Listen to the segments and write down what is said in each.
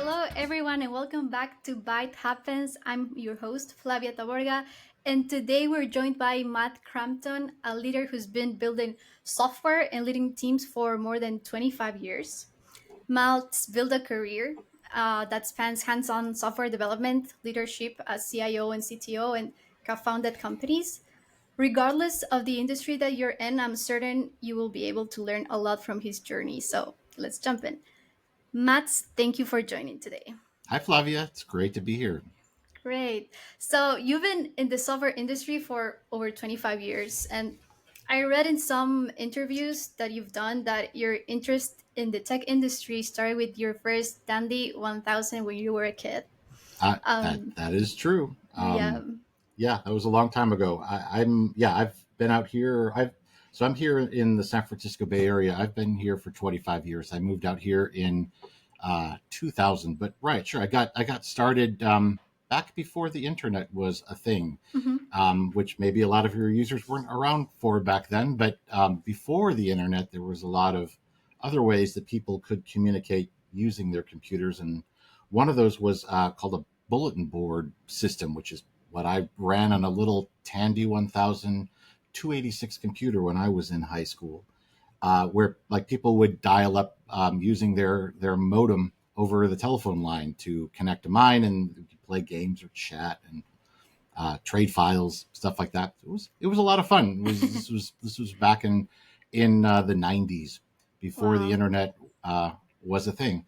Hello, everyone, and welcome back to Byte Happens. I'm your host, Flavia Taborga, and today we're joined by Matt Crampton, a leader who's been building software and leading teams for more than 25 years. Matt's built a career that spans hands on software development, leadership as CIO and CTO, and co founded companies. Regardless of the industry that you're in, I'm certain you will be able to learn a lot from his journey. So let's jump in. Matt, thank you for joining today. Hi, Flavia. It's great to be here. Great. So you've been in the software industry for over 25 years. And I read in some interviews that you've done that your interest in the tech industry started with your first Tandy 1000 when you were a kid. That Um, that is true. yeah. Yeah, that was a long time ago. I've been out here. I'm here in the San Francisco Bay Area. I've been here for 25 years. I moved out here in 2000. But right, sure. I got started back before the internet was a thing, Hmm. which maybe a lot of your users weren't around for back then. But before the internet, there was a lot of other ways that people could communicate using their computers, and one of those was called a bulletin board system, which is what I ran on a little Tandy 1000 286 computer when I was in high school, where like people would dial up using their modem over the telephone line to connect to mine and play games or chat and trade files, stuff like that. It was a lot of fun. This was back in the 90s, before the Wow. internet was a thing.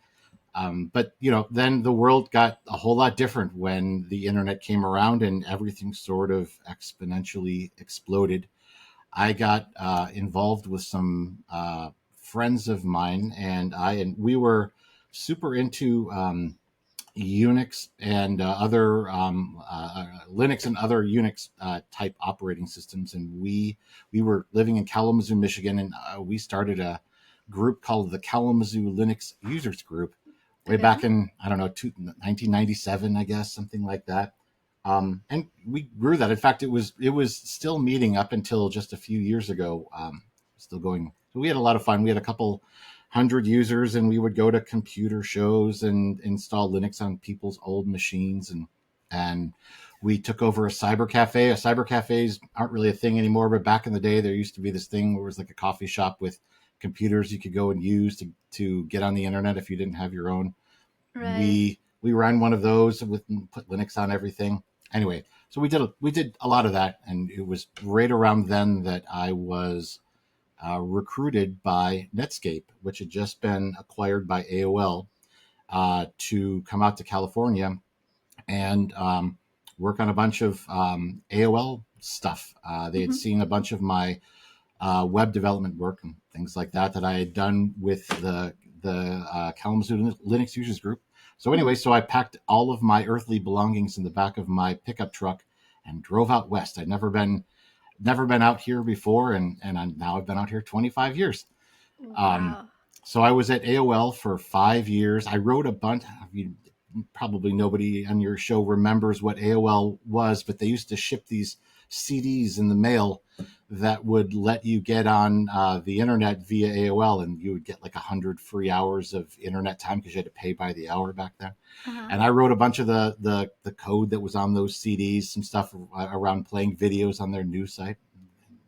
But then the world got a whole lot different when the internet came around, and everything sort of exponentially exploded. I got involved with some friends of mine, and we were super into Unix and other Linux and other Unix type operating systems. And we were living in Kalamazoo, Michigan, and we started a group called the Kalamazoo Linux Users Group way Okay. back in, I don't know, 1997, I guess, something like that. And we grew that. In fact, it was still meeting up until just a few years ago. Still going. So we had a lot of fun. We had a couple hundred users, and we would go to computer shows and install Linux on people's old machines, and we took over a cyber cafe. Cyber cafes aren't really a thing anymore, but back in the day, there used to be this thing where it was like a coffee shop with computers you could go and use to get on the internet if you didn't have your own. Right. We ran one of those with put Linux on everything. Anyway, so we did a lot of that, and it was right around then that I was recruited by Netscape, which had just been acquired by AOL, to come out to California and work on a bunch of AOL stuff. They had Hmm. seen a bunch of my web development work and things like that I had done with the Kalamazoo Linux Users Group. So anyway, Hmm. so I packed all of my earthly belongings in the back of my pickup truck and drove out west. I'd never been out here before, and now I've been out here 25 years. Um, Wow. so I was at AOL for 5 years. I wrote a bunch. Probably nobody on your show remembers what AOL was, but they used to ship these CDs in the mail that would let you get on the internet via AOL, and you would get like 100 free hours of internet time because you had to pay by the hour back then. Uh-huh. And I wrote a bunch of the code that was on those CDs, some stuff around playing videos on their news site,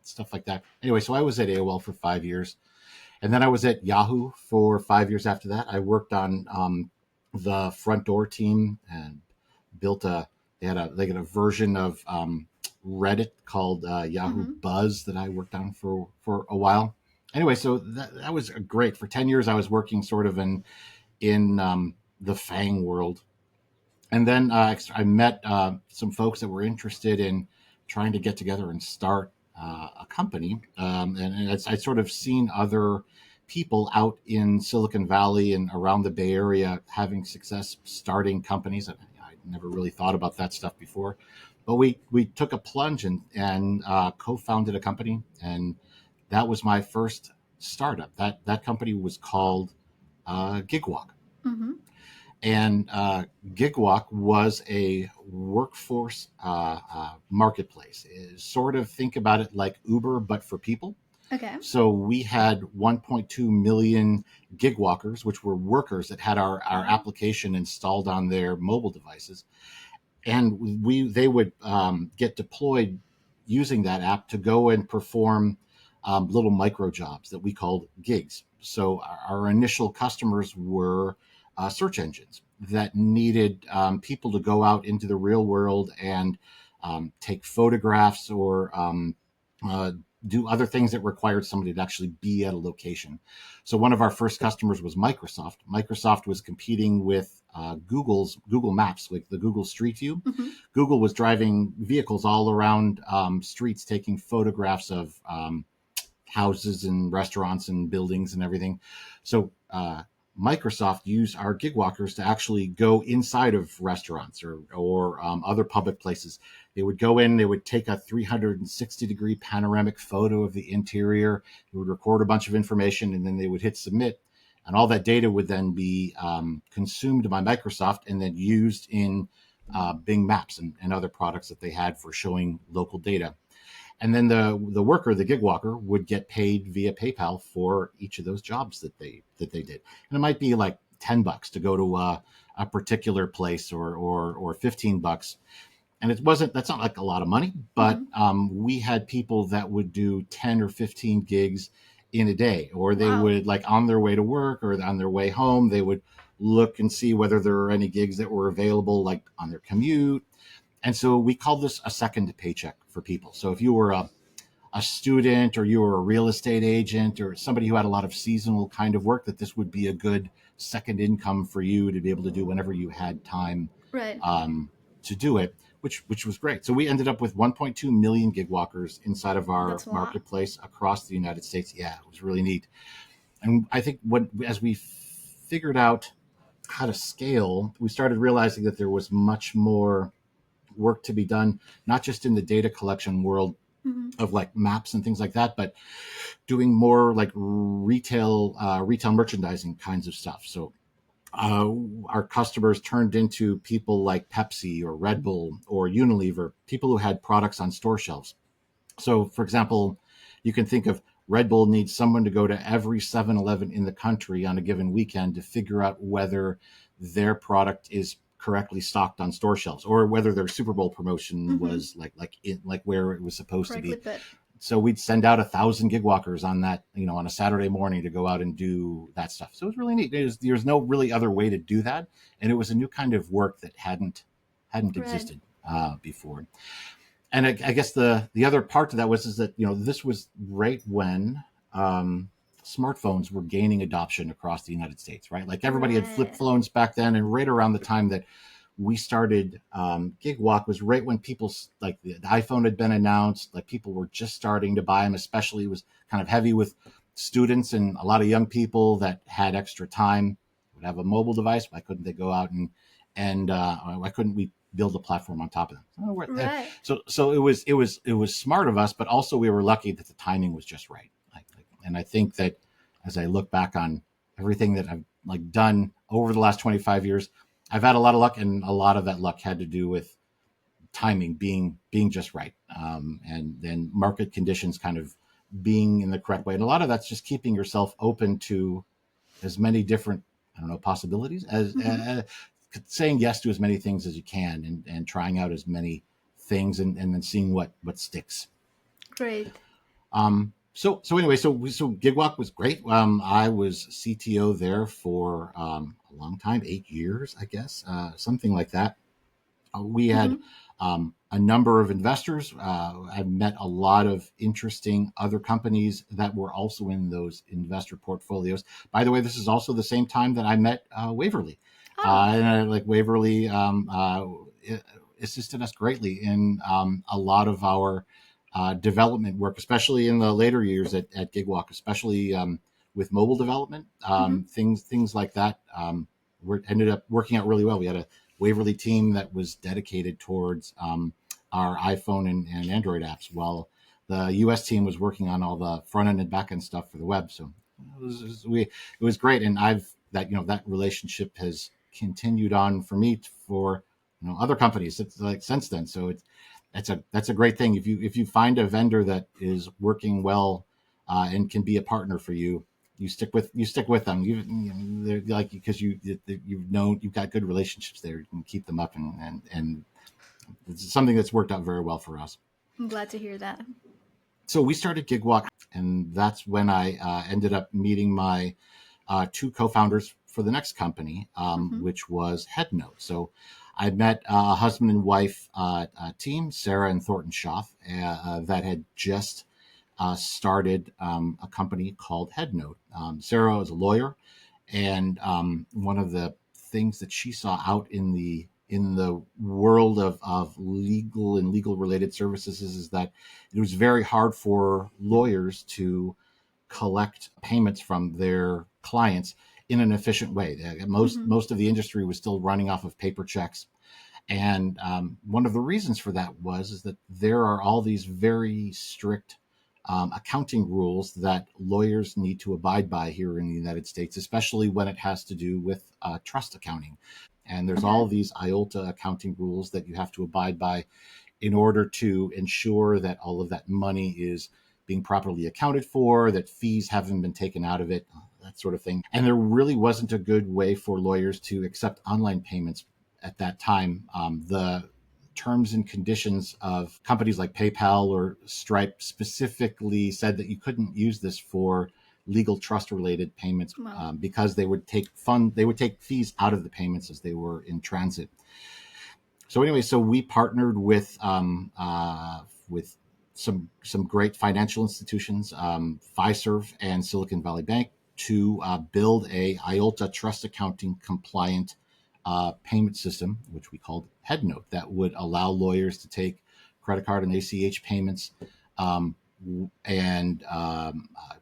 stuff like that. Anyway, so I was at AOL for 5 years, and then I was at Yahoo for 5 years after that. I worked on the front door team and built a. They had a version of Reddit called Yahoo Hmm. Buzz that I worked on for a while. Anyway, so that was great. For 10 years, I was working sort of in the Fang world, and then I met some folks that were interested in trying to get together and start a company. And I'd sort of seen other people out in Silicon Valley and around the Bay Area having success starting companies. I never really thought about that stuff before, but we took a plunge and co-founded a company, and that was my first startup. That company was called GigWalk. Hmm. And GigWalk was a workforce marketplace. Sort of think about it like Uber, but for people. Okay. So we had 1.2 million gig walkers, which were workers that had our Wow. application installed on their mobile devices, and they would get deployed using that app to go and perform little micro jobs that we called gigs. So our initial customers were search engines that needed people to go out into the real world and take photographs or uh, do other things that required somebody to actually be at a location. So one of our first customers was Microsoft. Microsoft was competing with Google's Google Maps, like the Google Street View. Mm-hmm. Google was driving vehicles all around streets, taking photographs of houses and restaurants and buildings and everything. So Microsoft used our gig walkers to actually go inside of restaurants or other public places. They would go in, they would take a 360-degree panoramic photo of the interior, they would record a bunch of information, and then they would hit submit. And all that data would then be consumed by Microsoft and then used in Bing Maps and other products that they had for showing local data. And then the worker, the gig walker, would get paid via PayPal for each of those jobs that they did. And it might be like $10 to go to a particular place, or $15. And that's not like a lot of money, but Mm-hmm. we had people that would do 10 or 15 gigs in a day, or they Wow. would, like, on their way to work or on their way home, they would look and see whether there were any gigs that were available, like on their commute. And so we called this a second paycheck for people. So if you were a student, or you were a real estate agent, or somebody who had a lot of seasonal kind of work, that this would be a good second income for you to be able to do whenever you had time Right. to do it, which was great. So we ended up with 1.2 million gig walkers inside of our That's a lot. marketplace across the United States. Yeah, it was really neat. And I think as we figured out how to scale, we started realizing that there was much more work to be done, not just in the data collection world Mm-hmm. of like maps and things like that, but doing more like retail merchandising kinds of stuff. So uh, our customers turned into people like Pepsi or Red Bull or Unilever, people who had products on store shelves. So, for example, you can think of Red Bull needs someone to go to every 7-Eleven in the country on a given weekend to figure out whether their product is correctly stocked on store shelves, or whether their Super Bowl promotion Mm-hmm. was like where it was supposed to Correctly be. put. So we'd send out 1,000 gig walkers on that, on a Saturday morning to go out and do that stuff. So it was really neat. There's no really other way to do that, and it was a new kind of work that hadn't Right. existed before. And I guess the other part to that was is that this was right when smartphones were gaining adoption across the United States, right? Like everybody had flip Right. phones back then, and right around the time that we started GigWalk was right when people, like, the iPhone had been announced, like people were just starting to buy them. Especially, it was kind of heavy with students and a lot of young people that had extra time, would have a mobile device. Why couldn't they go out and why couldn't we build a platform on top of them? Right. So it was smart of us, but also we were lucky that the timing was just right. And I think that as I look back on everything that I've like done over the last 25 years, I've had a lot of luck, and a lot of that luck had to do with timing being just right, and then market conditions kind of being in the correct way. And a lot of that's just keeping yourself open to as many different, I don't know, possibilities, as Mm-hmm. saying yes to as many things as you can, and trying out as many things, and then seeing what sticks. Great. So anyway, so GigWalk was great. I was CTO there for a long time, 8 years, I guess, something like that. We had Mm-hmm. a number of investors. I've met a lot of interesting other companies that were also in those investor portfolios. By the way, this is also the same time that I met Waverley. Oh. Like Waverley assisted us greatly in a lot of our development work, especially in the later years at GigWalk, especially with mobile development, Mm-hmm. things like that. Ended up working out really well. We had a Waverley team that was dedicated towards our iPhone and Android apps, while the US team was working on all the front end and back end stuff for the web. So it was great, and that relationship has continued on for me for other companies. It's like since then. So that's a great thing. If you find a vendor that is working well and can be a partner for you. You stick with them. They're like, because you've got good relationships there. You can keep them up, and it's something that's worked out very well for us. I'm glad to hear that. So we started GigWalk, and that's when I ended up meeting my two co-founders for the next company, Hmm. which was Headnote. So I met a husband and wife team, Sarah and Thornton Schaff, that had just started a company called Headnote. Sarah is a lawyer, and one of the things that she saw out in the world of legal and legal related services is that it was very hard for lawyers to collect payments from their clients in an efficient way. Hmm. Most of the industry was still running off of paper checks, and one of the reasons for that was is that there are all these very strict accounting rules that lawyers need to abide by here in the United States, especially when it has to do with trust accounting. And there's Okay. all these IOLTA accounting rules that you have to abide by in order to ensure that all of that money is being properly accounted for, that fees haven't been taken out of it, that sort of thing. And there really wasn't a good way for lawyers to accept online payments at that time. The terms and conditions of companies like PayPal or Stripe specifically said that you couldn't use this for legal trust related payments Well. because they would take fees out of the payments as they were in transit. So anyway, so we partnered with some great financial institutions, Fiserv and Silicon Valley Bank, to build a IOLTA trust accounting compliant payment system, which we called Headnote, that would allow lawyers to take credit card and ACH payments um, and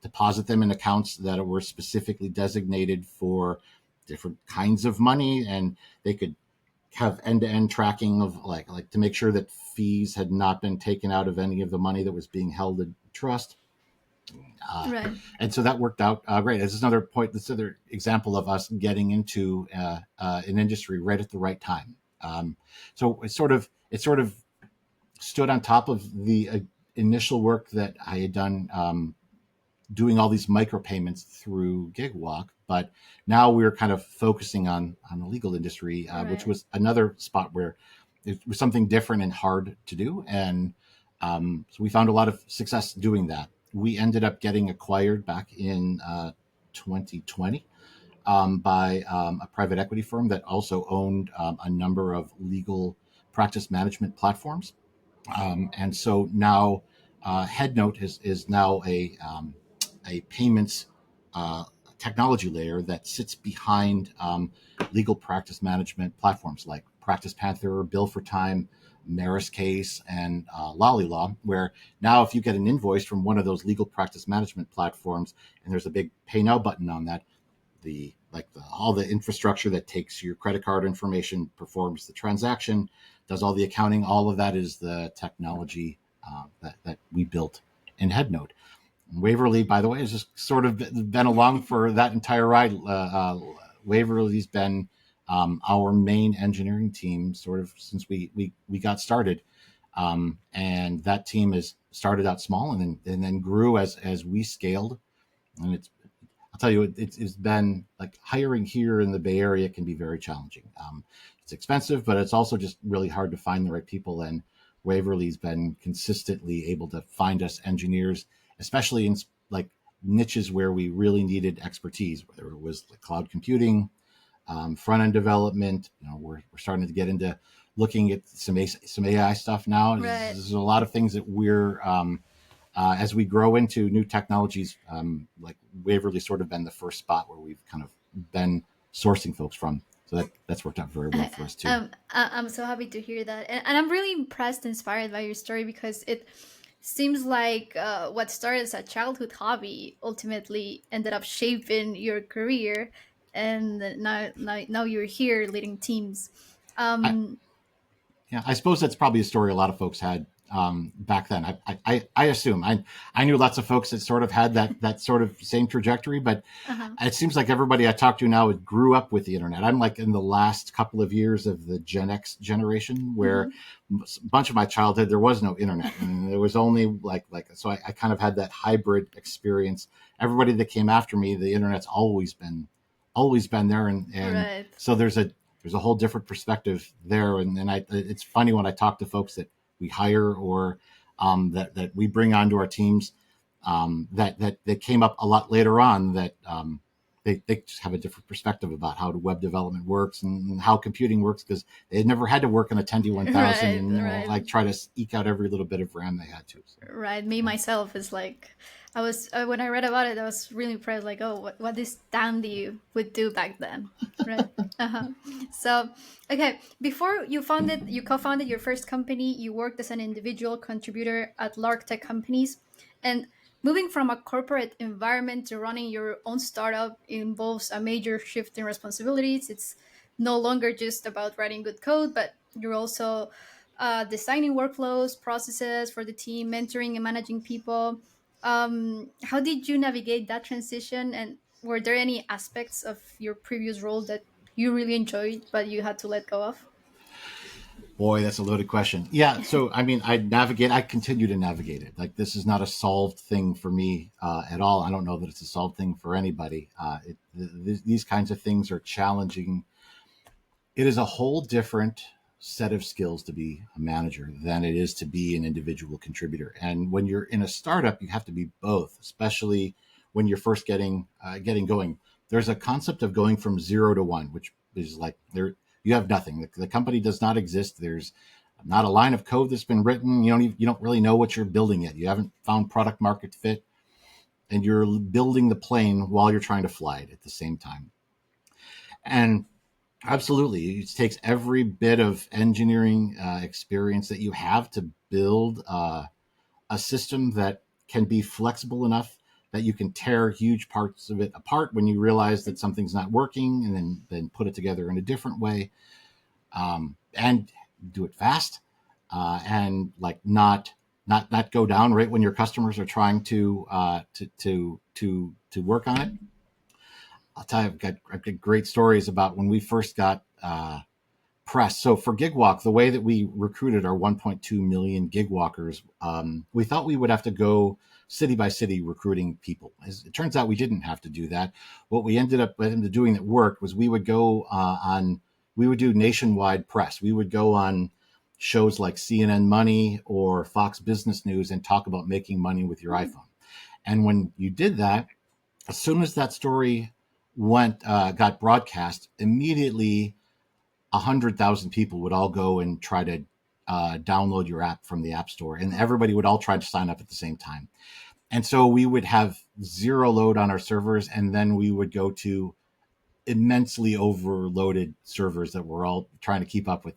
deposit them in accounts that were specifically designated for different kinds of money, and they could have end-to-end tracking of like to make sure that fees had not been taken out of any of the money that was being held in trust. Uh, Right. and so that worked out great. This is another point. This other example of us getting into an industry right at the right time. So it sort of stood on top of the initial work that I had done doing all these micropayments through GigWalk, but now we're kind of focusing on the legal industry, which Right. was another spot where it was something different and hard to do, and so we found a lot of success doing that. We ended up getting acquired back in 2020 by a private equity firm that also owned a number of legal practice management platforms, and so now Headnote is now a payments uh, technology layer that sits behind legal practice management platforms like Practice Panther, Bill for Time, Maris Case, and Lollylaw, where now if you get an invoice from one of those legal practice management platforms and there's a big pay now button on that, all the infrastructure that takes your credit card information, performs the transaction, does all the accounting. All of that is the technology that we built in Headnote. Waverley, by the way, has just sort of been along for that entire ride. Waverley's been our main engineering team sort of since we got started, and that team has started out small and then grew as we scaled. And I'll tell you, it's been like hiring here in the Bay Area can be very challenging. It's expensive, but it's also just really hard to find the right people. And Waverly's been consistently able to find us engineers, especially in like niches where we really needed expertise, whether it was like cloud computing, front end development. We're starting to get into looking at some AI stuff now. Right. There's a lot of things that we're as we grow into new technologies, like Waverly sort of been the first spot where we've kind of been sourcing folks from. So that's worked out very well for us too. I'm so happy to hear that, and I'm really impressed, inspired by your story because it seems like what started as a childhood hobby ultimately ended up shaping your career, and now you're here leading teams. I, Um, yeah, I suppose that's probably a story a lot of folks had back then. I assume I knew lots of folks that sort of had that sort of same trajectory, but Uh-huh. it seems like everybody I talk to now grew up with the internet. I'm like in the last couple of years of the Gen X generation, where Hmm. a bunch of my childhood there was no internet, and there was only so I kind of had that hybrid experience. Everybody that came after me, the internet's always been there, and Right. so there's a whole different perspective there, and it's funny when I talk to folks that we hire or that we bring onto our teams that came up a lot later on that they just have a different perspective about how web development works and how computing works because they had never had to work on a Tandy 1000 Right. and Right. like try to eke out every little bit of RAM they had to. So, Right. Me yeah. myself is like, I was when I read about it, I was really impressed. Like, oh, what this dandy would do back then, right? Uh-huh. So, okay, before you co-founded your first company, you worked as an individual contributor at large tech companies, and moving from a corporate environment to running your own startup involves a major shift in responsibilities. It's no longer just about writing good code, but you're also designing workflows, processes for the team, mentoring and managing people. How did you navigate that transition? And were there any aspects of your previous role that you really enjoyed, but you had to let go of? Boy, that's a loaded question. Yeah, so I mean, I continue to navigate it. Like this is not a solved thing for me at all. I don't know that it's a solved thing for anybody. These kinds of things are challenging. It is a whole different set of skills to be a manager than it is to be an individual contributor. And when you're in a startup, you have to be both, especially when you're first getting going. There's a concept of going from 0 to 1, which is like you have nothing. The company does not exist. There's not a line of code that's been written. You don't really know what you're building yet. You haven't found product market fit, and you're building the plane while you're trying to fly it at the same time. And absolutely. It takes every bit of engineering experience that you have to build a system that can be flexible enough that you can tear huge parts of it apart when you realize that something's not working and then put it together in a different way and do it fast and like not go down right when your customers are trying to work on it. I'll tell you, I've got great stories about when we first got press. So for GigWalk, the way that we recruited our 1.2 million GigWalkers, we thought we would have to go city by city recruiting people. As it turns out, we didn't have to do that. What we ended up doing that worked was we would do nationwide press. We would go on shows like CNN Money or Fox Business News and talk about making money with your Hmm. iPhone. And when you did that, as soon as that story got broadcast, immediately 100,000 people would all go and try to download your app from the App Store, and everybody would all try to sign up at the same time. And so we would have zero load on our servers, and then we would go to immensely overloaded servers that were all trying to keep up with.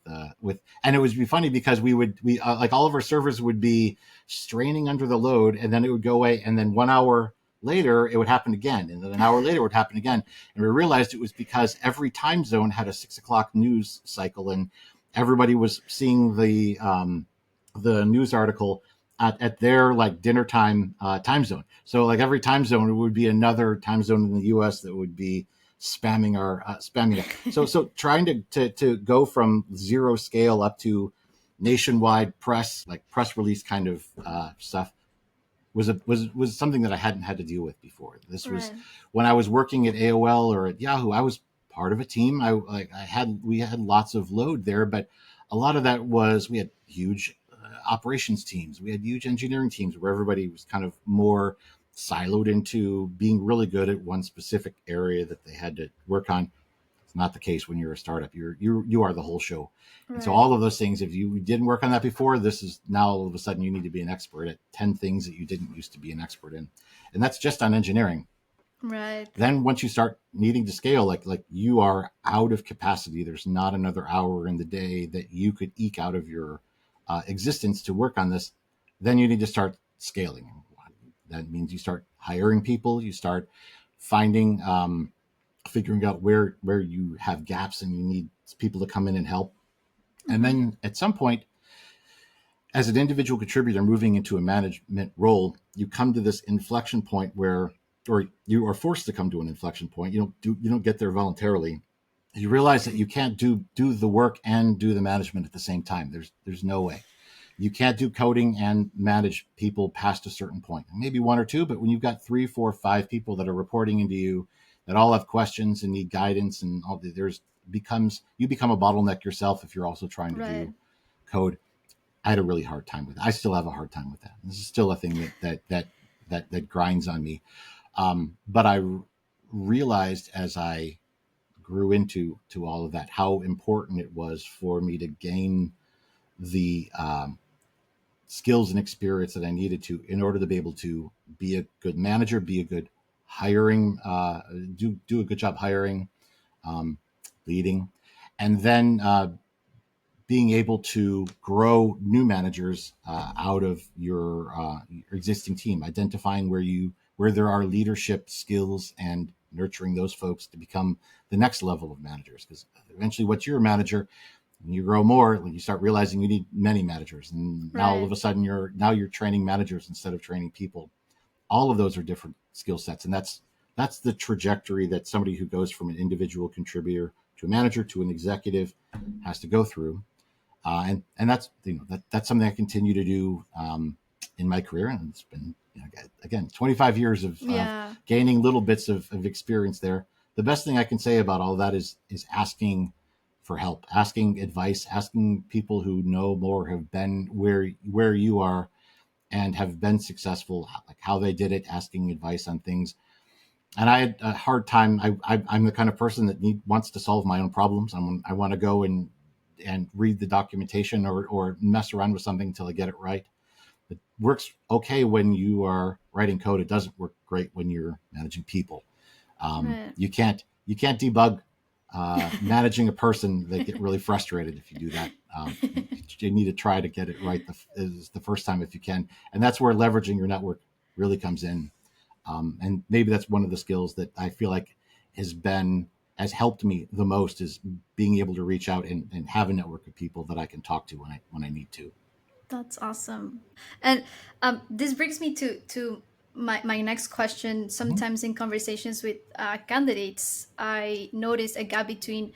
And it would be funny because we like all of our servers would be straining under the load, and then it would go away, and then 1 hour later it would happen again, and then an hour later it would happen again. And we realized it was because every time zone had a 6 o'clock news cycle, and everybody was seeing the news article at their like dinner time zone. So like every time zone, it would be another time zone in the U.S. that would be spamming it. So trying to go from zero scale up to nationwide press, like press release kind of stuff, was something that I hadn't had to deal with before. This was Right. when I was working at AOL or at Yahoo. I was part of a team. We had lots of load there, but a lot of that was we had huge operations teams. We had huge engineering teams where everybody was kind of more siloed into being really good at one specific area that they had to work on. It's not the case when you're a startup. You are the whole show. And so Right. all of those things, if you didn't work on that before, this is now all of a sudden you need to be an expert at 10 things that you didn't used to be an expert in. And that's just on engineering. Right. Then once you start needing to scale, like you are out of capacity. There's not another hour in the day that you could eke out of your existence to work on this. Then you need to start scaling. That means you start hiring people. You start finding figuring out where you have gaps and you need people to come in and help. And Hmm. then at some point as an individual contributor moving into a management role, you come to this inflection point where, or you are forced to come to an inflection point. You don't get there voluntarily. You realize that you can't do the work and do the management at the same time. There's no way. You can't do coding and manage people past a certain point. Maybe one or two, but when you've got 3, 4, 5 people that are reporting into you that all have questions and need guidance, and all, you become a bottleneck yourself if you're also trying to Right. do code. I had a really hard time with it. I still have a hard time with that. This is still a thing that grinds on me. But I realized as I grew into all of that how important it was for me to gain the skills and experience that I needed to in order to be able to be a good manager, be a good hiring, do a good job hiring, um, leading, and then being able to grow new managers out of your existing team, identifying where there are leadership skills and nurturing those folks to become the next level of managers. Because eventually, once you're a manager, when you grow more, when you start realizing you need many managers, and now all of Right. a sudden you're training managers instead of training people. All of those are different skill sets, and that's the trajectory that somebody who goes from an individual contributor to a manager to an executive has to go through. And that's that's something I continue to do in my career, and it's been again 25 years of Yeah. gaining little bits of experience there. The best thing I can say about all that is asking for help, asking advice, asking people who know more, have been where you are, and have been successful, like how they did it, asking advice on things. And I had a hard time. I'm the kind of person that wants to solve my own problems. I want to go and read the documentation or mess around with something until I get it right. It works okay when you are writing code. It doesn't work great when you're managing people. Right. You can't debug managing a person. They get really frustrated if you do that. You need to try to get it right the first time if you can, and that's where leveraging your network really comes in. And maybe that's one of the skills that I feel like has helped me the most, is being able to reach out and have a network of people that I can talk to when I need to. That's awesome. And this brings me to my next question. Mhm. Sometimes in conversations with candidates, I notice a gap between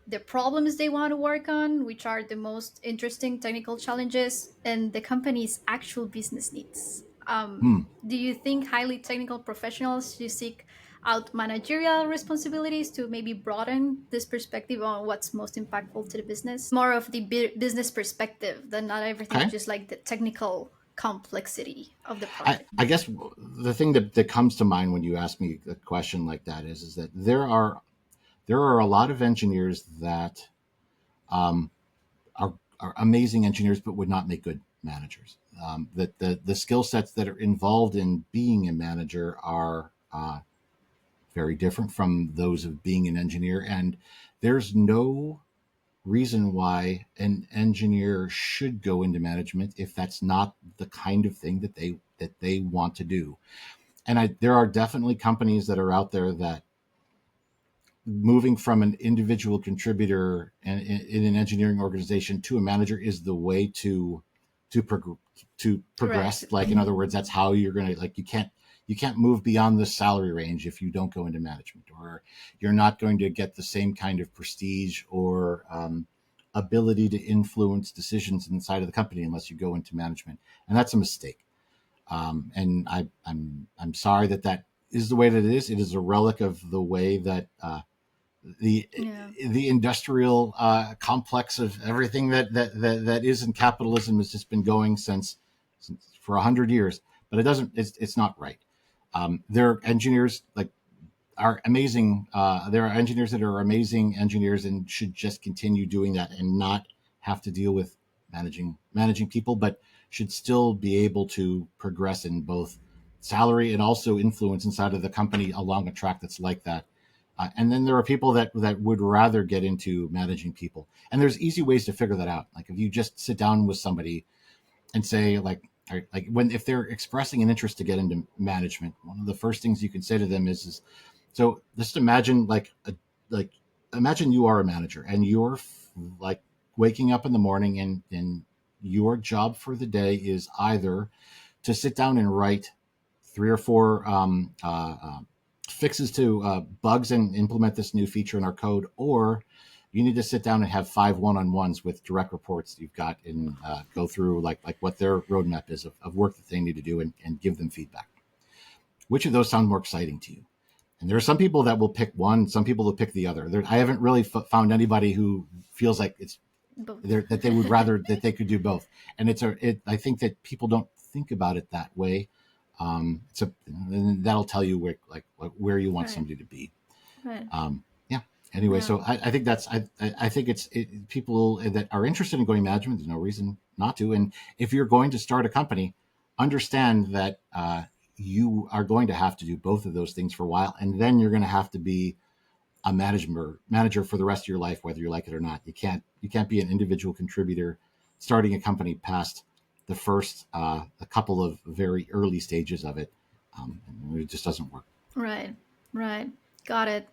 the problems they want to work on, which are the most interesting technical challenges, and the company's actual business needs. Hmm. Do you think highly technical professionals should seek out managerial responsibilities to maybe broaden this perspective on what's most impactful to the business? More of the business perspective, that not everything is Okay. just like the technical complexity of the I, project. I guess the thing that comes to mind when you ask me a question like that is that there are a lot of engineers that um, are amazing engineers but would not make good managers. That the skill sets that are involved in being a manager are very different from those of being an engineer, and there's no reason why an engineer should go into management if that's not the kind of thing that they want to do. And there are definitely companies that are out there that moving from an individual contributor in an engineering organization to a manager is the way to Right. progress. Like, in other words, that's how you're going to, like, you can't move beyond the salary range if you don't go into management, or you're not going to get the same kind of prestige or ability to influence decisions inside of the company unless you go into management. And that's a mistake. And I'm sorry that is the way that it is. It is a relic of the way that the Yeah. the industrial complex of everything that is in capitalism has just been going since for 100 years. But it doesn't. It's not right. There are engineers like are amazing. There are engineers that are amazing engineers and should just continue doing that and not have to deal with managing people, but should still be able to progress in both salary and also influence inside of the company along a track that's like that. And then there are people that would rather get into managing people, and there's easy ways to figure that out. Like, if you just sit down with somebody and say, like when if they're expressing an interest to get into management, one of the first things you can say to them is so just imagine like imagine you are a manager and you're like waking up in the morning and your job for the day is either to sit down and write 3 or 4 fixes to bugs and implement this new feature in our code, or you need to sit down and have 5 one-on-ones with direct reports that you've got and go through like what their roadmap is of work that they need to do and give them feedback. Which of those sound more exciting to you? And there are some people that will pick one, some people will pick the other. I haven't really found anybody who feels like it's Both. that they would rather that they could do both. And I think that people don't think about it that way. And that'll tell you where you want Right. somebody to be. Right. Yeah. Anyway, Yeah. so I think I think people that are interested in going management. There's no reason not to. And if you're going to start a company, understand that you are going to have to do both of those things for a while, and then you're going to have to be a manager for the rest of your life, whether you like it or not. You can't be an individual contributor starting a company past the first a couple of very early stages of it. It just doesn't work. Right. Right. Got it.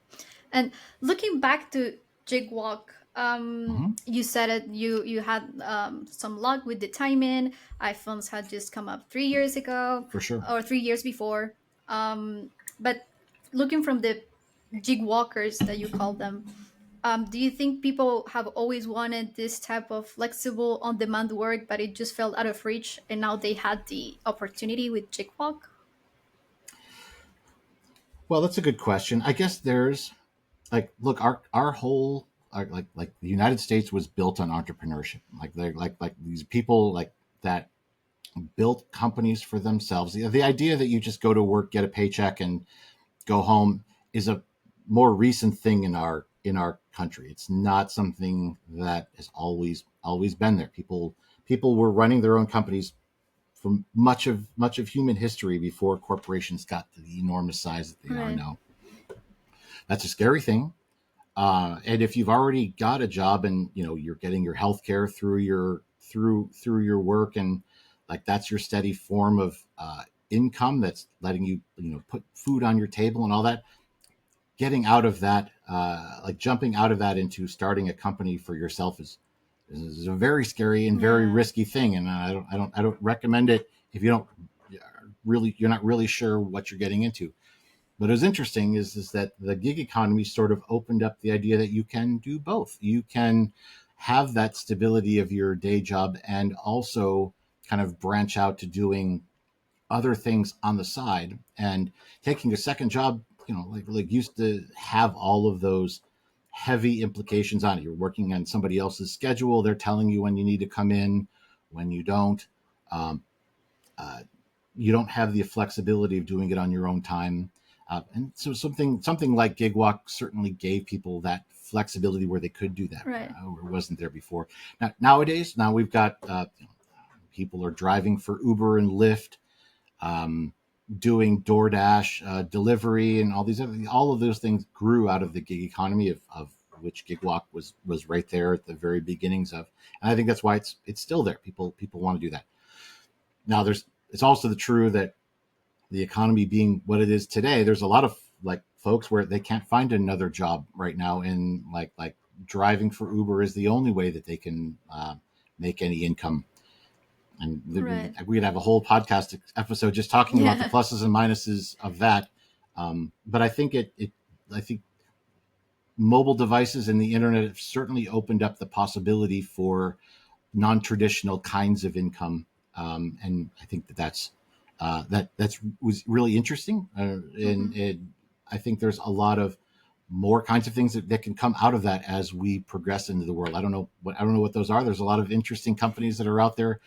And looking back to GigWalk, Mm-hmm. you said it. You had some luck with the timing. iPhones had just come up 3 years ago, For sure. or 3 years before. But looking from the gig walkers that you call them, do you think people have always wanted this type of flexible on-demand work, but it just felt out of reach, and now they had the opportunity with GigWalk? Well, that's a good question. I guess there's look, our whole like the United States was built on entrepreneurship. Like these people that built companies for themselves. The idea that you just go to work, get a paycheck, and go home is a more recent thing in our country. It's not something that has always been there. People were running their own companies for much of human history before corporations got to the enormous size that they are Right. now. That's a scary thing. And if you've already got a job and you're getting your health care through your work, and that's your steady form of income that's letting you put food on your table and all that, getting out of that, jumping out of that into starting a company for yourself is a very scary and very Yeah. risky thing. And I don't recommend it if you're not really sure what you're getting into. But what's interesting is that the gig economy sort of opened up the idea that you can do both. You can have that stability of your day job and also kind of branch out to doing other things on the side. And taking a second job, used to have all of those heavy implications on it. You're working on somebody else's schedule. They're telling you when you need to come in, when you don't. Um, uh, you don't have the flexibility of doing it on your own time. And so something like GigWalk certainly gave people that flexibility where they could do that. Right. It wasn't there before. Nowadays, we've got people are driving for Uber and Lyft, doing DoorDash delivery, and all of those things grew out of the gig economy of which GigWalk was right there at the very beginnings of. And I think that's why it's still there. People want to do that. Now it's also true that the economy being what it is today, there's a lot of folks where they can't find another job right now, and driving for Uber is the only way that they can make any income. And Right. we could have a whole podcast episode just talking about the Yeah. pluses and minuses of that. But I think I think mobile devices and the internet have certainly opened up the possibility for non-traditional kinds of income, and I think that's was really interesting, Hmm. and I think there's a lot of more kinds of things that can come out of that as we progress into the world. I don't know what those are. There's a lot of interesting companies that are out there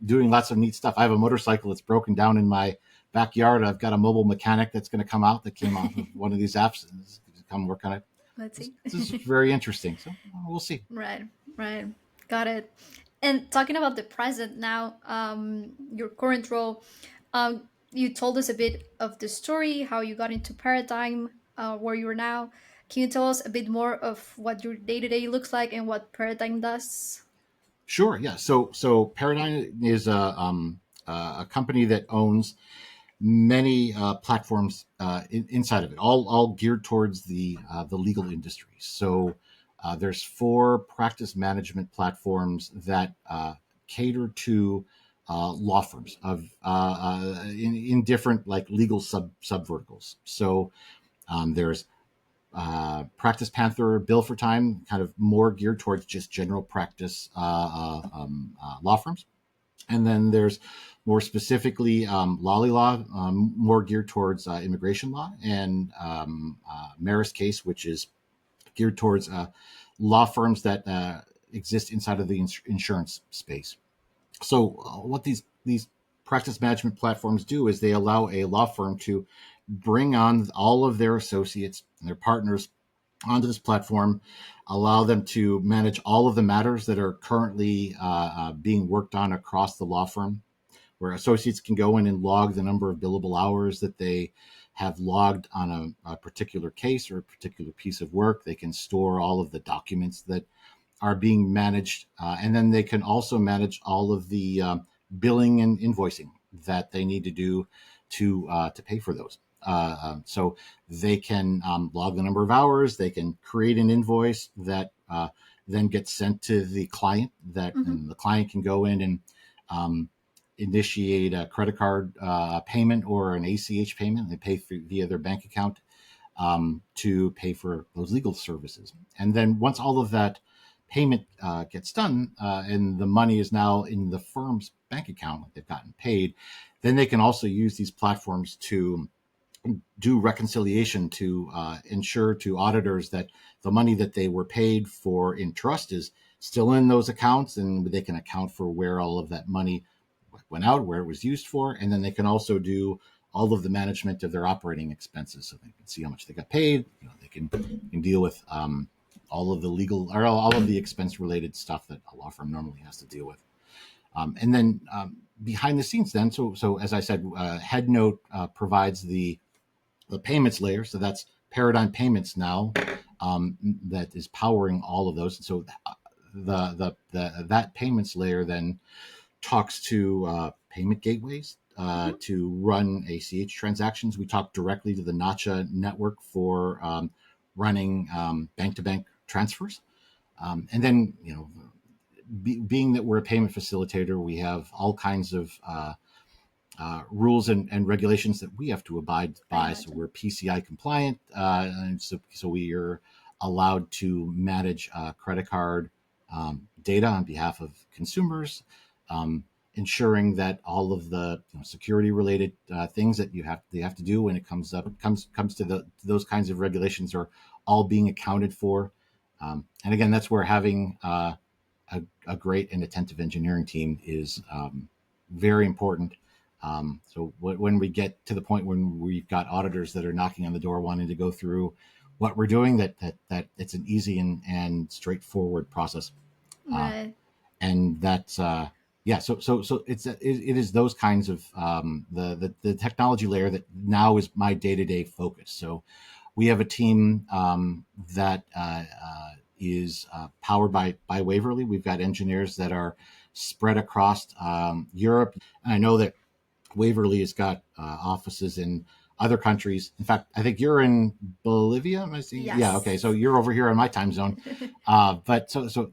doing lots of neat stuff. I have a motorcycle that's broken down in my backyard. I've got a mobile mechanic that's going to come out that came off of one of these apps and come work on it. Let's see. This is very interesting. So we'll see. Right. Right. Got it. And talking about the present now, your current role, you told us a bit of the story, how you got into Paradigm, where you are now. Can you tell us a bit more of what your day to day looks like and what Paradigm does? Sure. Yeah. So Paradigm is a company that owns many platforms inside of it, all geared towards the legal industry. So there's 4 practice management platforms that cater to law firms in different like legal sub verticals. So there's Practice Panther, Bill for Time, kind of more geared towards just general practice law firms. And then there's more specifically Lolly Law, more geared towards immigration law, and Maris Case, which is geared towards law firms that exist inside of the insurance space. So what these practice management platforms do is they allow a law firm to bring on all of their associates and their partners onto this platform, allow them to manage all of the matters that are currently being worked on across the law firm, where associates can go in and log the number of billable hours that they have logged on a particular case or a particular piece of work. They can store all of the documents that are being managed, and then they can also manage all of the billing and invoicing that they need to do to pay for those. So they can log the number of hours. They can create an invoice that then gets sent to the client. And the client can go in and initiate a credit card payment or an ACH payment. They pay via their bank account to pay for those legal services. And then once all of that payment gets done and the money is now in the firm's bank account, like they've gotten paid, then they can also use these platforms to do reconciliation to ensure to auditors that the money that they were paid for in trust is still in those accounts, and they can account for where all of that money went out, where it was used for, and then they can also do all of the management of their operating expenses, so they can see how much they got paid. They can deal with all of the legal or all of the expense related stuff that a law firm normally has to deal with. And then behind the scenes, then, so as I said, Headnote provides the payments layer. So that's Paradigm Payments now that is powering all of those. And so that payments layer then talks to payment gateways to run ACH transactions. We talk directly to the Nacha network for running bank-to-bank transfers. And then, being that we're a payment facilitator, we have all kinds of rules and regulations that we have to abide by. So we're PCI compliant, and so we are allowed to manage credit card data on behalf of consumers, ensuring that all of the security related things that they have to do when it comes to those kinds of regulations are all being accounted for. And again, that's where having a great and attentive engineering team is very important. So when we get to the point when we've got auditors that are knocking on the door wanting to go through what we're doing, that it's an easy and straightforward process. Right. And that's yeah. So it is those kinds of the technology layer that now is my day-to-day focus. So we have a team that is powered by Waverley. We've got engineers that are spread across Europe. And I know that Waverley has got offices in other countries. In fact, I think you're in Bolivia. Am I seeing? Yes. Yeah. Okay. So you're over here in my time zone. But so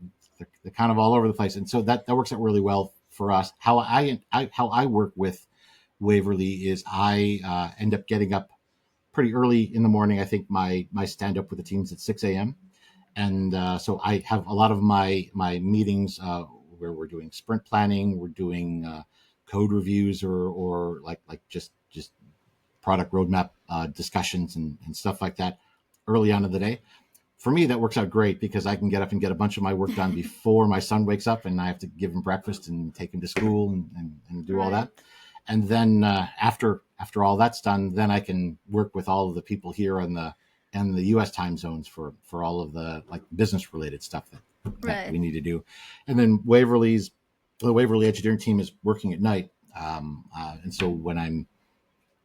they're kind of all over the place, and so that works out really well for us. How I work with Waverley is I end up getting up pretty early in the morning. I think my stand up with the teams at 6 a.m. And so I have a lot of my meetings where we're doing sprint planning, we're doing code reviews, or like just product roadmap discussions and stuff like that early on in the day. For me, that works out great because I can get up and get a bunch of my work done before my son wakes up, and I have to give him breakfast and take him to school and do all that. And then after all that's done, then I can work with all of the people here in the U.S. time zones for all of the like business related stuff that we need to do. And then the Waverley engineering team is working at night, and so when I'm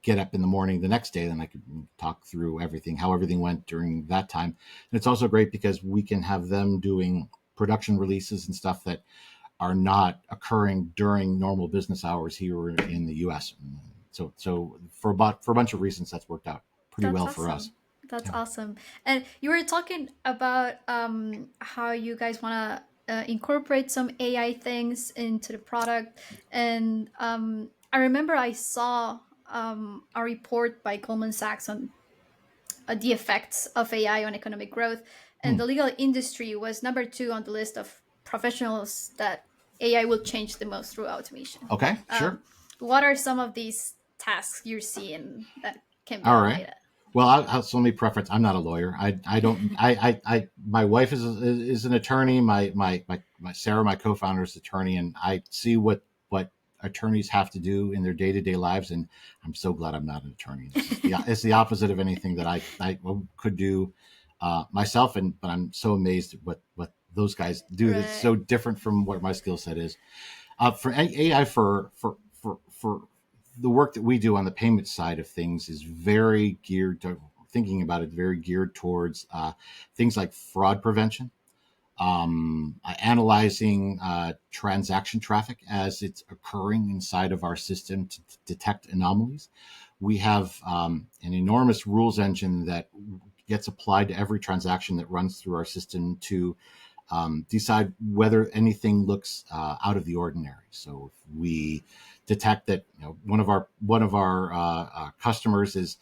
get up in the morning the next day, then I can talk through how everything went during that time. And it's also great because we can have them doing production releases and stuff that are not occurring during normal business hours here in the US. So for a bunch of reasons, that's worked out pretty well for us. That's awesome. And you were talking about how you guys want to incorporate some AI things into the product. And I remember I saw a report by Goldman Sachs on the effects of AI on economic growth. And Hmm. the legal industry was number two on the list of professionals that AI will change the most through automation. Okay, sure. What are some of these tasks you're seeing that can be All right. automated? Well, so let me preference. I'm not a lawyer. I don't. My wife is an attorney. My Sarah, my co-founder, is an attorney, and I see what attorneys have to do in their day-to-day lives. And I'm so glad I'm not an attorney. It's the opposite of anything that I could do myself. But I'm so amazed at what those guys do. That's so Right. different from what my skill set is. For AI for the work that we do on the payment side of things is very geared to thinking about it, very geared towards things like fraud prevention, analyzing transaction traffic as it's occurring inside of our system to detect anomalies. We have an enormous rules engine that gets applied to every transaction that runs through our system to decide whether anything looks out of the ordinary. So if we detect that one of our customers is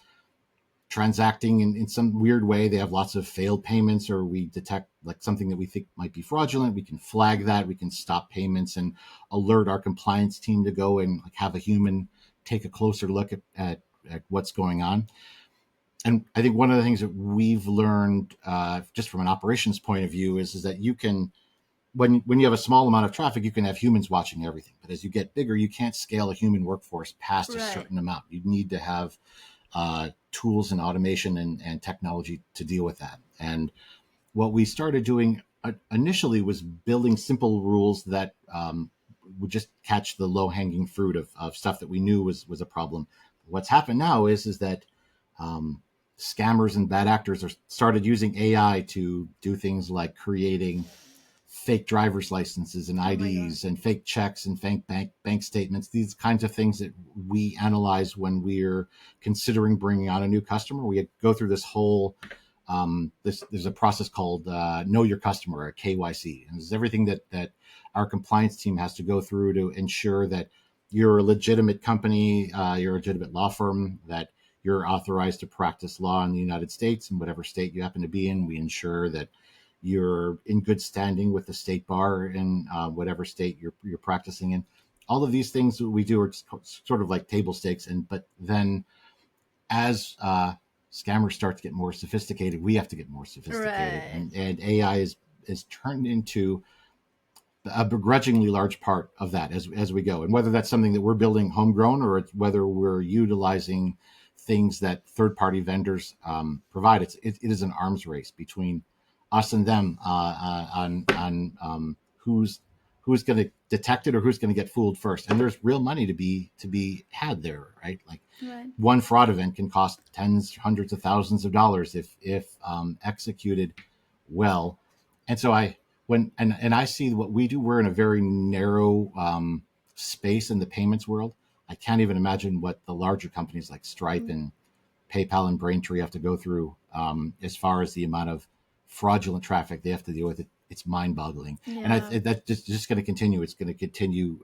transacting in some weird way, they have lots of failed payments, or we detect like something that we think might be fraudulent, we can flag that, we can stop payments and alert our compliance team to go and like have a human take a closer look at what's going on. And I think one of the things that we've learned just from an operations point of view is that you can, when you have a small amount of traffic, you can have humans watching everything. But as you get bigger, you can't scale a human workforce past a Right. certain amount. You need to have tools and automation and technology to deal with that. And what we started doing initially was building simple rules that would just catch the low hanging fruit of stuff that we knew was a problem. What's happened now is that um, scammers and bad actors are started using AI to do things like creating fake driver's licenses and Oh my god. IDs and fake checks and fake bank statements. These kinds of things that we analyze when we're considering bringing on a new customer. We go through this whole there's a process called Know Your Customer, or KYC, and this is everything that our compliance team has to go through to ensure that you're a legitimate company, you're a legitimate law firm, that you're authorized to practice law in the United States, in whatever state you happen to be in. We ensure that you're in good standing with the state bar in whatever state you're practicing in. All of these things that we do are sort of like table stakes, but then as scammers start to get more sophisticated, we have to get more sophisticated, Right. and AI is turned into a begrudgingly large part of that as we go. And whether that's something that we're building homegrown, or it's whether we're utilizing things that third party vendors provide, it is an arms race between us and them on who's going to detect it or who's going to get fooled first. And there's real money to be had there, right? Like Right. one fraud event can cost tens, hundreds of thousands of dollars if executed well. And so and I see what we do. We're in a very narrow space in the payments world. I can't even imagine what the larger companies like Stripe and PayPal and Braintree have to go through as far as the amount of fraudulent traffic they have to deal with. It's mind-boggling, and Yeah. that's just going to continue. It's going to continue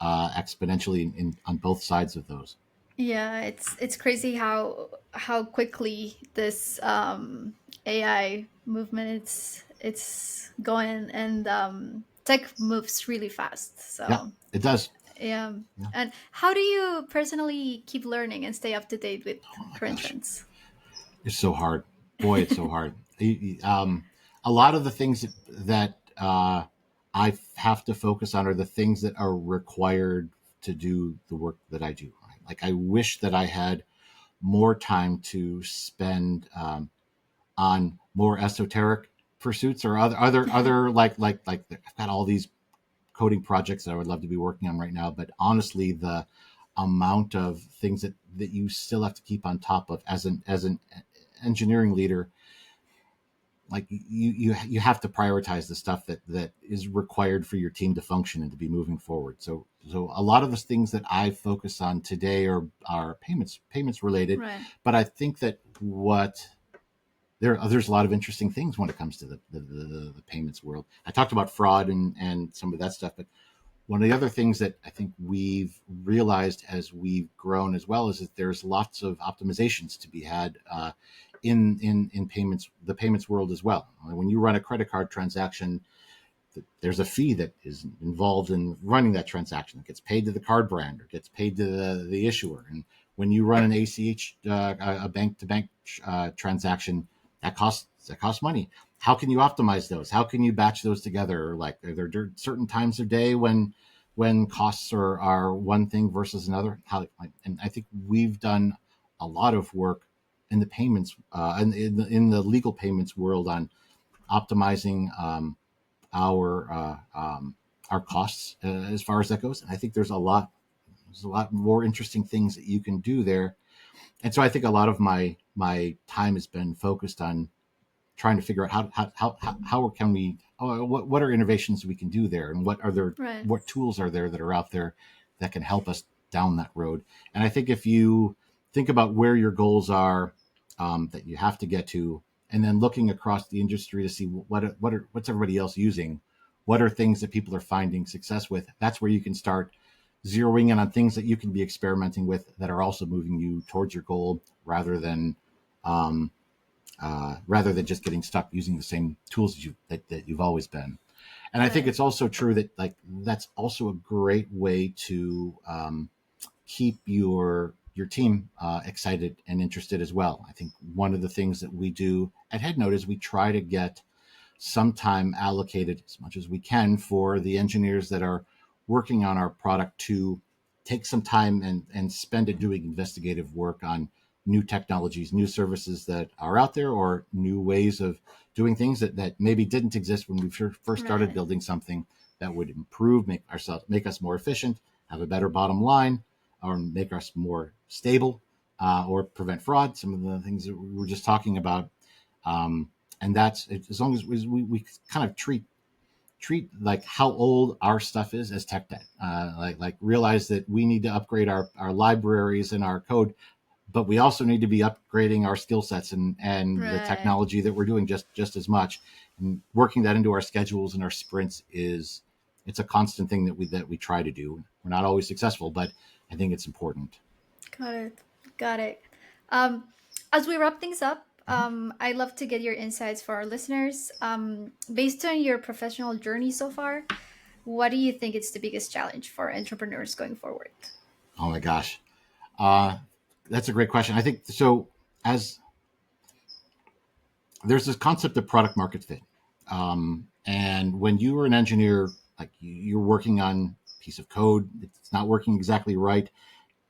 exponentially on both sides of those. Yeah, it's crazy how quickly this AI movement it's going, and tech moves really fast. Yeah, So it does. yeah. Yeah. And how do you personally keep learning and stay up to date with Oh my current gosh, trends? it's so hard. Boy, it's so hard. A lot of the things that I have to focus on are the things that are required to do the work that I do. Right? Like I wish that I had more time to spend on more esoteric pursuits or other like I've got all these coding projects that I would love to be working on right now, but honestly, the amount of things that you still have to keep on top of as an engineering leader, like you have to prioritize the stuff that is required for your team to function and to be moving forward. So a lot of the things that I focus on today are payments related, Right. but I think that what there's a lot of interesting things when it comes to the payments world. I talked about fraud and some of that stuff, but one of the other things that I think we've realized as we've grown as well is that there's lots of optimizations to be had in payments, the payments world as well. When you run a credit card transaction, there's a fee that is involved in running that transaction. It gets paid to the card brand or gets paid to the issuer. And when you run an ACH, a bank-to-bank transaction, that costs money. How can you optimize those? How can you batch those together? Like, are there certain times of day when costs are one thing versus another? And I think we've done a lot of work in the payments, in the legal payments world on optimizing our our costs as far as that goes. And I think there's a lot more interesting things that you can do there. And so I think a lot of my time has been focused on trying to figure out how can we what are innovations we can do there, and Right. what tools are there that are out there that can help us down that road. And I think if you think about where your goals are, that you have to get to, and then looking across the industry to see what's everybody else using, what are things that people are finding success with, that's where you can start zeroing in on things that you can be experimenting with that are also moving you towards your goal, um, rather than just getting stuck using the same tools that you've always been. And I think Right. it's also true that like that's also a great way to keep your team excited and interested as well. I think one of the things that we do at Headnote is we try to get some time allocated as much as we can for the engineers that are working on our product to take some time and spend it doing investigative work on new technologies, new services that are out there, or new ways of doing things that maybe didn't exist when we first started Right. building something that would improve, make us more efficient, have a better bottom line, or make us more stable, or prevent fraud. Some of the things that we were just talking about. And that's as long as we kind of treat like how old our stuff is as tech debt. Like realize that we need to upgrade our libraries and our code, but we also need to be upgrading our skill sets and the Right. technology that we're doing just as much. And working that into our schedules and our sprints it's a constant thing that we try to do. We're not always successful, but I think it's important. Got it. Got it. Um, as we wrap things up, Mhm. I'd love to get your insights for our listeners. Based on your professional journey so far, what do you think is the biggest challenge for entrepreneurs going forward? Oh my gosh, uh, that's a great question. I think so. As there's this concept of product market fit. And when you are an engineer, like you're working on a piece of code, it's not working exactly right.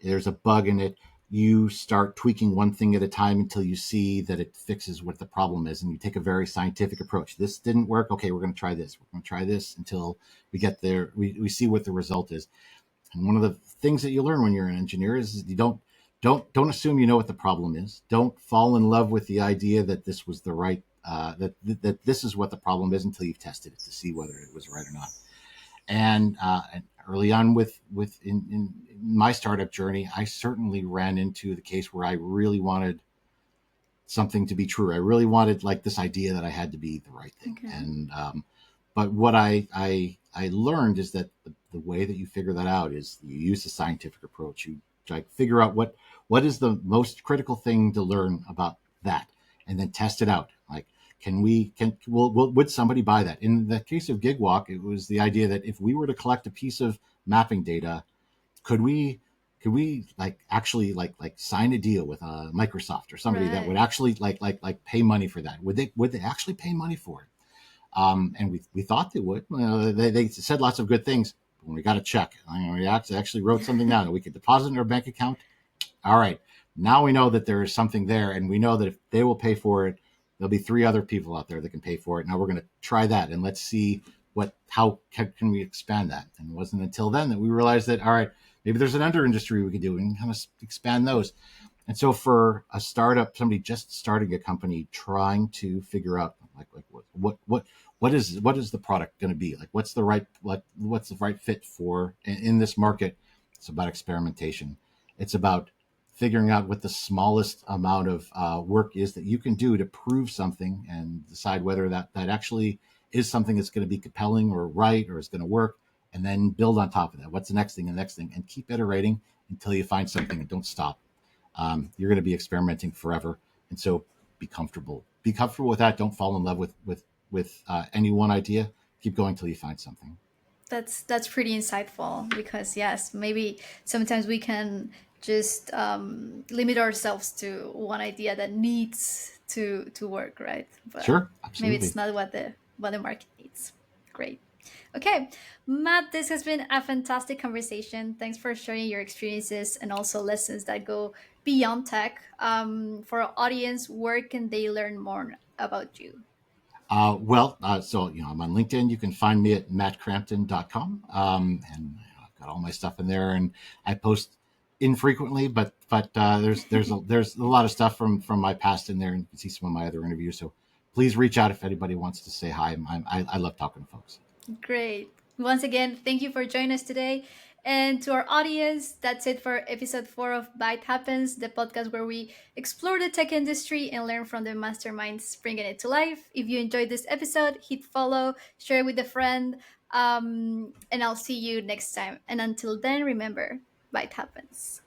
There's a bug in it. You start tweaking one thing at a time until you see that it fixes what the problem is. And you take a very scientific approach. This didn't work. Okay, we're going to try this. We're going to try this until we get there. We see what the result is. And one of the things that you learn when you're an engineer is you don't assume you know what the problem is. Don't fall in love with the idea that this was the right that this is what the problem is until you've tested it to see whether it was right or not. And early on in my startup journey, I certainly ran into the case where I really wanted something to be true. I really wanted like this idea that I had to be the right thing. Okay. And but what I learned is that the way that you figure that out is you use a scientific approach. You like figure out what is the most critical thing to learn about that, and then test it out. Like, would somebody buy that? In the case of GigWalk, it was the idea that if we were to collect a piece of mapping data, could we like actually like sign a deal with Microsoft or somebody that would Right. actually like pay money for that? Would they actually pay money for it? And we thought they would. They said lots of good things. But when we got a check, we actually wrote something down that we could deposit in our bank account. All right, now we know that there is something there, and we know that if they will pay for it, there'll be three other people out there that can pay for it. Now we're going to try that, and let's see how can we expand that. And it wasn't until then that we realized that all right, maybe there's an under industry we could do and kind of expand those. And so for a startup, somebody just starting a company, trying to figure out like what is the product going to be, like what's the right fit for in this market. It's about experimentation. It's about figuring out what the smallest amount of work is that you can do to prove something and decide whether that actually is something that's going to be compelling or right or is going to work, and then build on top of that. What's the next thing and the next thing, and keep iterating until you find something, and don't stop. You're going to be experimenting forever, and so be comfortable. Be comfortable with that. Don't fall in love with any one idea. Keep going till you find something. That's pretty insightful, because yes, maybe sometimes we can just limit ourselves to one idea that needs to work, right? But Sure, maybe it's absolutely. not what the market needs. Great. Okay, Matt, this has been a fantastic conversation. Thanks for sharing your experiences and also lessons that go beyond tech. For our audience, where can they learn more about you? So I'm on LinkedIn. You can find me at mattcrampton.com, I've got all my stuff in there, and I post infrequently, but there's a lot of stuff from my past in there, and you can see some of my other interviews. So please reach out if anybody wants to say hi. I love talking to folks. Great. Once again, thank you for joining us today. And to our audience, that's it for episode 4 of Byte Happens, the podcast where we explore the tech industry and learn from the masterminds bringing it to life. If you enjoyed this episode, hit follow, share it with a friend, and I'll see you next time. And until then, remember, Byte Happens.